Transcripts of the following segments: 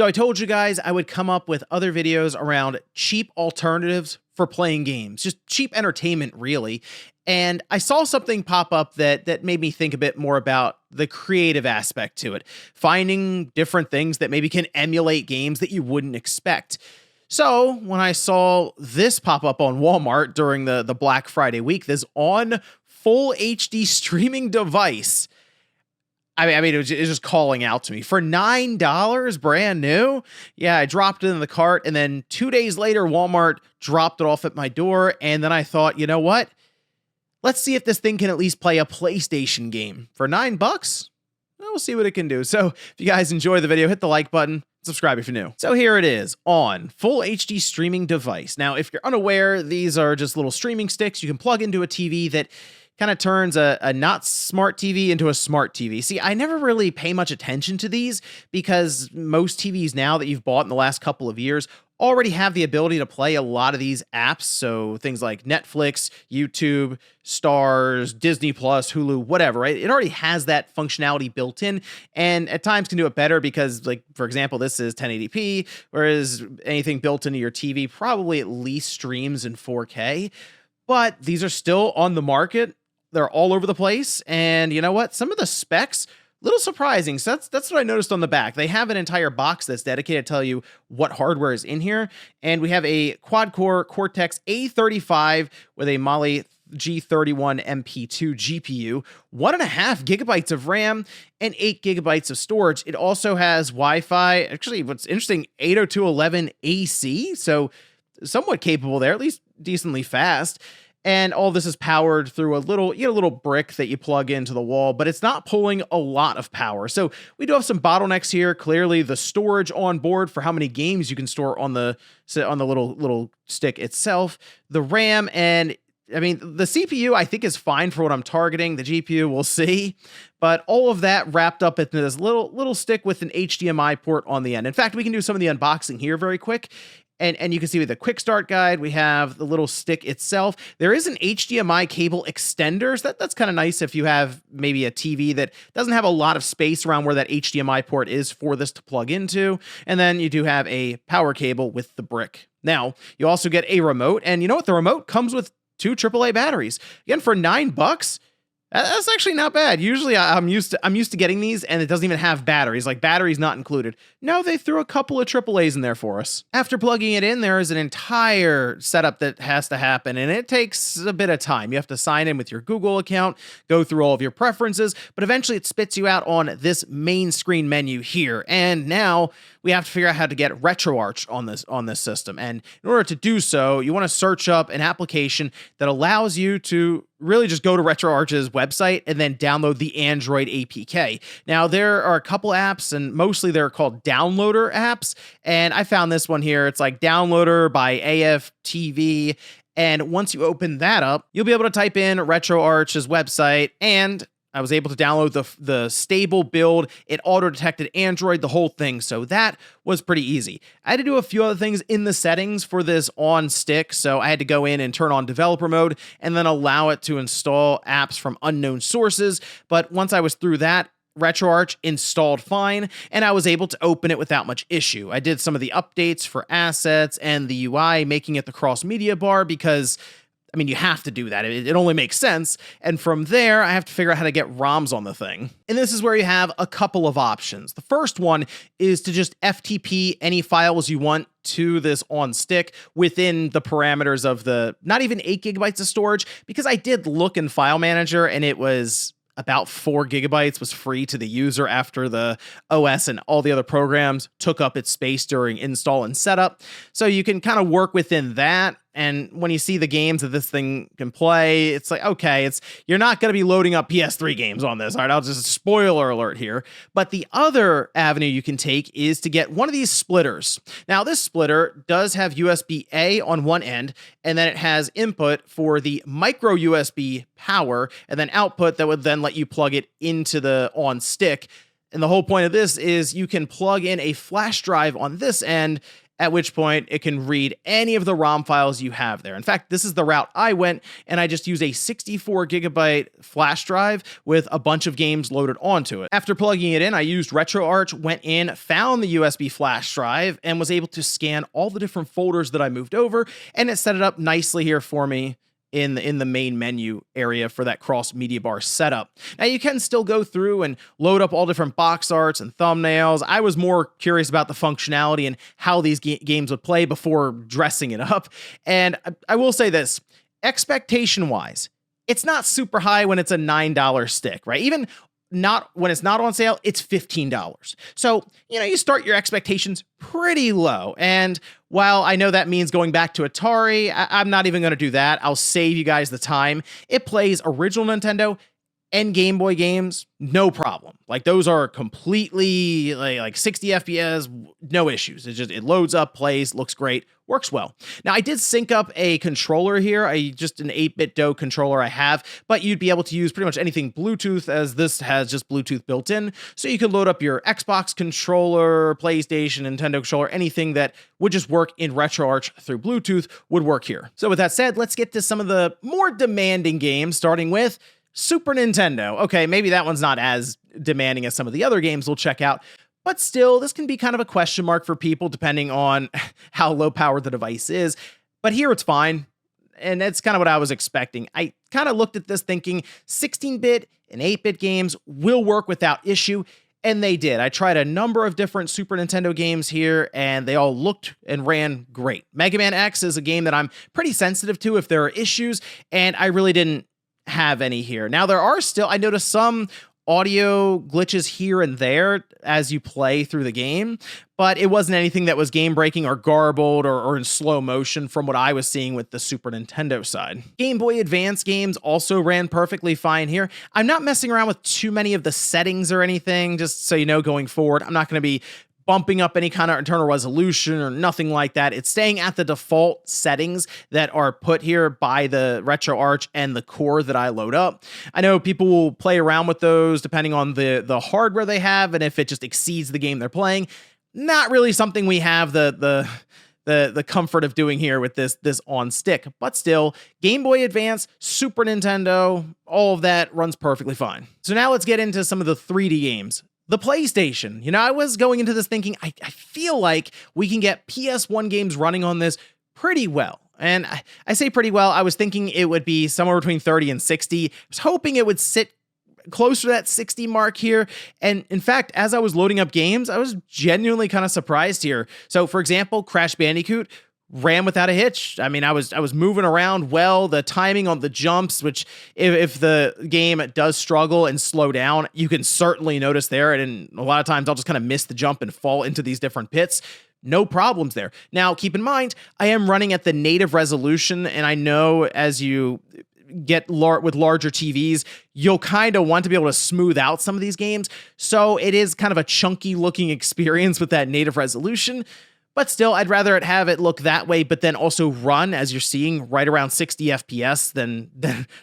So I told you guys I would come up with other videos around cheap alternatives for playing games, just cheap entertainment, really. And I saw something pop up that made me think a bit more about the creative aspect to it, finding different things that maybe can emulate games that you wouldn't expect. So when I saw this pop up on Walmart during the Black Friday week, this on full HD streaming device, I mean, it was just calling out to me for $9, brand new. Yeah, I dropped it in the cart, and then 2 days later, Walmart dropped it off at my door. And then I thought, you know what? Let's see if this thing can at least play a PlayStation game for $9. We'll see what it can do. So if you guys enjoy the video, hit the like button, subscribe if you're new. So here it is on full HD streaming device. Now, if you're unaware, these are just little streaming sticks you can plug into a TV that kind of turns a not smart TV into a smart TV. See, I never really pay much attention to these because most TVs now that you've bought in the last couple of years already have the ability to play a lot of these apps. So things like Netflix, YouTube, Stars, Disney Plus, Hulu, whatever, right? It already has that functionality built in, and at times can do it better because, like, for example, this is 1080p, whereas anything built into your TV probably at least streams in 4K. But these are still on the market. They're all over the place. And you know what? Some of the specs, little surprising. So that's what I noticed on the back. They have an entire box that's dedicated to tell you what hardware is in here. And we have a quad-core Cortex A35 with a Mali G31 MP2 GPU, 1.5 gigabytes of RAM, and 8 gigabytes of storage. It also has Wi-Fi. Actually, what's interesting, 802.11 AC. So somewhat capable there, at least decently fast. And all this is powered through a little brick that you plug into the wall, but it's not pulling a lot of power. So we do have some bottlenecks here. Clearly, the storage on board for how many games you can store on the little stick itself, the RAM, and I mean, the CPU I think is fine for what I'm targeting. The GPU, we'll see. But all of that wrapped up into this little stick with an HDMI port on the end. In fact, we can do some of the unboxing here very quick. And you can see with the quick start guide, we have the little stick itself. There is an HDMI cable extender. So that's kind of nice if you have maybe a TV that doesn't have a lot of space around where that HDMI port is for this to plug into. And then you do have a power cable with the brick. Now, you also get a remote. And you know what? The remote comes with 2 AAA batteries. Again, for $9, that's actually not bad. Usually I'm used to getting these and it doesn't even have batteries, like batteries not included. No, they threw a couple of AAAs in there for us. After plugging it in, there is an entire setup that has to happen, and it takes a bit of time. You have to sign in with your Google account, go through all of your preferences, but eventually it spits you out on this main screen menu here. And now we have to figure out how to get RetroArch on this system. And in order to do so, you want to search up an application that allows you to really just go to RetroArch's website and then download the Android APK. Now, there are a couple apps, and mostly they're called downloader apps. And I found this one here. It's like Downloader by AFTV. And once you open that up, you'll be able to type in RetroArch's website, and I was able to download the stable build. It auto-detected Android, the whole thing. So that was pretty easy. I had to do a few other things in the settings for this on stick. So I had to go in and turn on developer mode and then allow it to install apps from unknown sources. But once I was through that, RetroArch installed fine, and I was able to open it without much issue. I did some of the updates for assets and the UI, making it the cross-media bar because, I mean, you have to do that. It only makes sense. And from there, I have to figure out how to get ROMs on the thing. And this is where you have a couple of options. The first one is to just FTP any files you want to this on stick within the parameters of the, not even 8 gigabytes of storage, because I did look in File Manager and it was about 4 gigabytes was free to the user after the OS and all the other programs took up its space during install and setup. So you can kind of work within that. And when you see the games that this thing can play, it's like, okay, you're not going to be loading up PS3 games on this. All right, I'll just spoiler alert here. But the other avenue you can take is to get one of these splitters. Now, this splitter does have USB-A on one end, and then it has input for the micro USB power, and then output that would then let you plug it into the on stick. And the whole point of this is you can plug in a flash drive on this end, at which point it can read any of the ROM files you have there. In fact, this is the route I went, and I just used a 64 gigabyte flash drive with a bunch of games loaded onto it. After plugging it in, I used RetroArch, went in, found the USB flash drive, and was able to scan all the different folders that I moved over, and it set it up nicely here for me in the main menu area for that cross media bar setup. Now you can still go through and load up all different box arts and thumbnails. I was more curious about the functionality and how these games would play before dressing it up. And I will say this, expectation wise, it's not super high when it's a $9 stick, right? Even not when it's not on sale, it's $15. So, you start your expectations pretty low. And while I know that means going back to Atari, I'm not even going to do that. I'll save you guys the time. It plays original Nintendo and Game Boy games, no problem. Like those are completely like 60 FPS, no issues. It loads up, plays, looks great, works well. Now I did sync up a controller here, just an 8-bit DOE controller I have, but you'd be able to use pretty much anything Bluetooth, as this has just Bluetooth built in. So you could load up your Xbox controller, PlayStation, Nintendo controller, anything that would just work in RetroArch through Bluetooth would work here. So with that said, let's get to some of the more demanding games, starting with Super Nintendo. Okay, maybe that one's not as demanding as some of the other games we'll check out, but still, this can be kind of a question mark for people depending on how low powered the device is. But here it's fine, and that's kind of what I was expecting. I kind of looked at this thinking 16-bit and 8-bit games will work without issue, and they did. I tried a number of different Super Nintendo games here, and they all looked and ran great. Mega Man X is a game that I'm pretty sensitive to if there are issues, and I really didn't have any here. Now there are still, I noticed some audio glitches here and there as you play through the game, but it wasn't anything that was game breaking or garbled or in slow motion from what I was seeing with the Super Nintendo side. Game Boy Advance games also ran perfectly fine here. I'm not messing around with too many of the settings or anything, just so you know going forward. I'm not going to be bumping up any kind of internal resolution or nothing like that. It's staying at the default settings that are put here by the RetroArch and the core that I load up. I know people will play around with those depending on the hardware they have and if it just exceeds the game they're playing. Not really something we have the comfort of doing here with this on stick, but still, Game Boy Advance, Super Nintendo, all of that runs perfectly fine. So now let's get into some of the 3D games. The PlayStation, I was going into this thinking, I feel like we can get PS1 games running on this pretty well. And I say pretty well, I was thinking it would be somewhere between 30 and 60. I was hoping it would sit closer to that 60 mark here. And in fact, as I was loading up games, I was genuinely kind of surprised here. So for example, Crash Bandicoot ran without a hitch. I mean, I was moving around well. The timing on the jumps, which if the game does struggle and slow down, you can certainly notice there. And a lot of times I'll just kind of miss the jump and fall into these different pits. No problems there. Now, keep in mind, I am running at the native resolution, and I know as you get with larger TVs, you'll kind of want to be able to smooth out some of these games. So it is kind of a chunky looking experience with that native resolution. But still, I'd rather have it look that way, but then also run, as you're seeing, right around 60 FPS than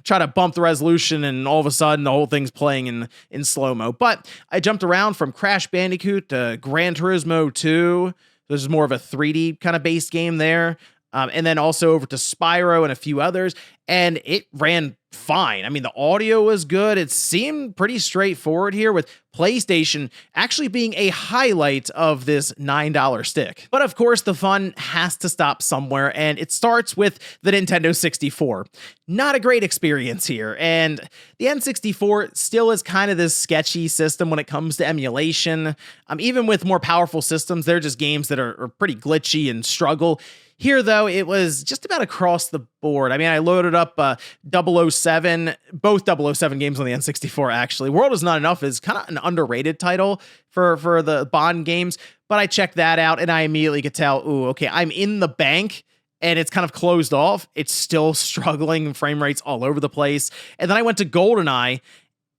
try to bump the resolution and all of a sudden the whole thing's playing in slow-mo. But I jumped around from Crash Bandicoot to Gran Turismo 2. This is more of a 3D kind of based game there. And then also over to Spyro and a few others, and it ran fine. I mean, the audio was good. It seemed pretty straightforward here, with PlayStation actually being a highlight of this $9 stick. But of course, the fun has to stop somewhere, and it starts with the Nintendo 64. Not a great experience here, and the N64 still is kind of this sketchy system when it comes to emulation. Even with more powerful systems, they're just games that are pretty glitchy and struggle. Here, though, it was just about across the board. I mean, I loaded up 007, both 007 games on the N64, actually. World Is Not Enough is kind of an underrated title for the Bond games, but I checked that out, and I immediately could tell, ooh, okay, I'm in the bank, and it's kind of closed off. It's still struggling, frame rates all over the place. And then I went to GoldenEye,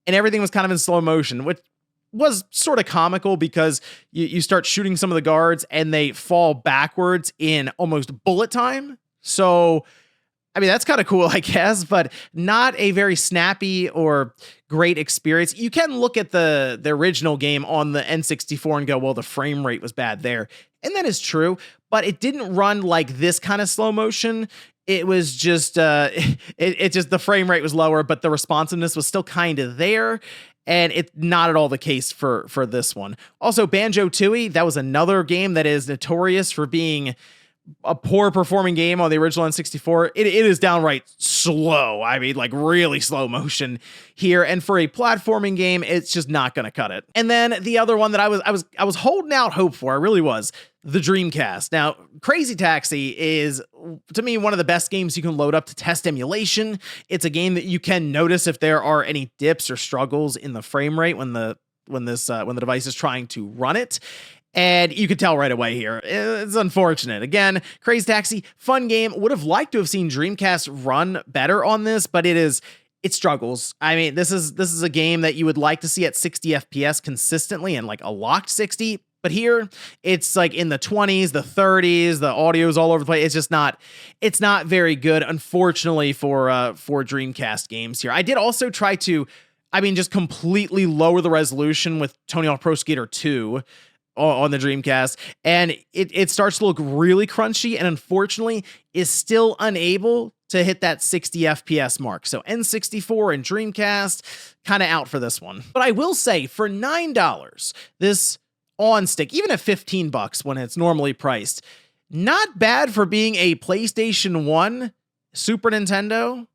and everything was kind of in slow motion, which was sort of comical because you start shooting some of the guards and they fall backwards in almost bullet time. So, I mean, that's kind of cool, I guess, but not a very snappy or great experience. You can look at the original game on the N64 and go, well, the frame rate was bad there. And that is true, but it didn't run like this kind of slow motion. It was just, it just, the frame rate was lower, but the responsiveness was still kind of there. And it's not at all the case for this one. Also, Banjo-Tooie, that was another game that is notorious for being a poor performing game on the original N64. It is downright slow. I mean, like really slow motion here. And for a platforming game, it's just not going to cut it. And then the other one that I was holding out hope for, I really was, the Dreamcast. Now, Crazy Taxi is, to me, one of the best games you can load up to test emulation. It's a game that you can notice if there are any dips or struggles in the frame rate when the device is trying to run it. And you could tell right away here. It's unfortunate. Again, Crazy Taxi, fun game. Would have liked to have seen Dreamcast run better on this, but it struggles. I mean, this is a game that you would like to see at 60 FPS consistently and like a locked 60. But here, it's like in the 20s, the 30s, the audio's all over the place. It's not very good, unfortunately, for Dreamcast games here. I did also try to, just completely lower the resolution with Tony Hawk Pro Skater 2 on the Dreamcast, and it starts to look really crunchy, and unfortunately is still unable to hit that 60 FPS mark. So N64 and Dreamcast kind of out for this one. But I will say, for $9, this on stick, even at $15 when it's normally priced, not bad for being a PlayStation 1, Super Nintendo,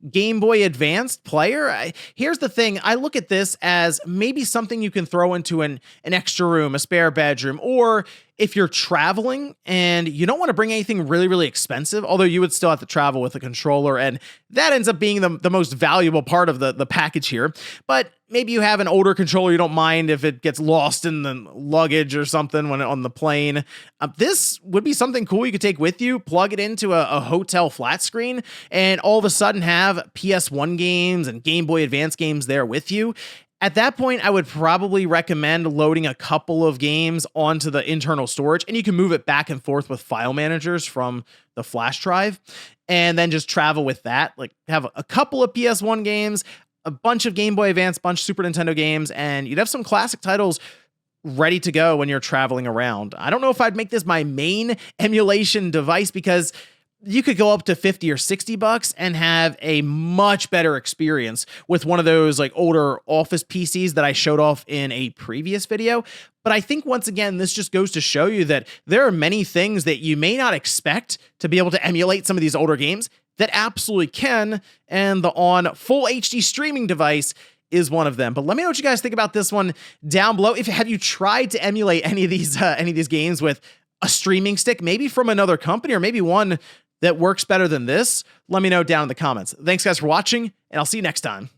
Game Boy Advanced player. Here's the thing. I look at this as maybe something you can throw into an extra room, a spare bedroom, or if you're traveling and you don't want to bring anything really, really expensive, although you would still have to travel with a controller, and that ends up being the most valuable part of the package here. But maybe you have an older controller, you don't mind if it gets lost in the luggage or something when on the plane. This would be something cool you could take with you, plug it into a hotel flat screen, and all of a sudden have PS1 games and Game Boy Advance games there with you. At that point, I would probably recommend loading a couple of games onto the internal storage, and you can move it back and forth with file managers from the flash drive, and then just travel with that. Like, have a couple of PS1 games, a bunch of Game Boy Advance, bunch of Super Nintendo games, and you'd have some classic titles ready to go when you're traveling around. I don't know if I'd make this my main emulation device, because you could go up to $50 or $60 and have a much better experience with one of those like older office PCs that I showed off in a previous video. But I think once again, this just goes to show you that there are many things that you may not expect to be able to emulate some of these older games that absolutely can, and the ON full HD streaming device is one of them. But let me know what you guys think about this one down below. Have you tried to emulate any of these games with a streaming stick, maybe from another company, or maybe one that works better than this? Let me know down in the comments. Thanks guys for watching, and I'll see you next time.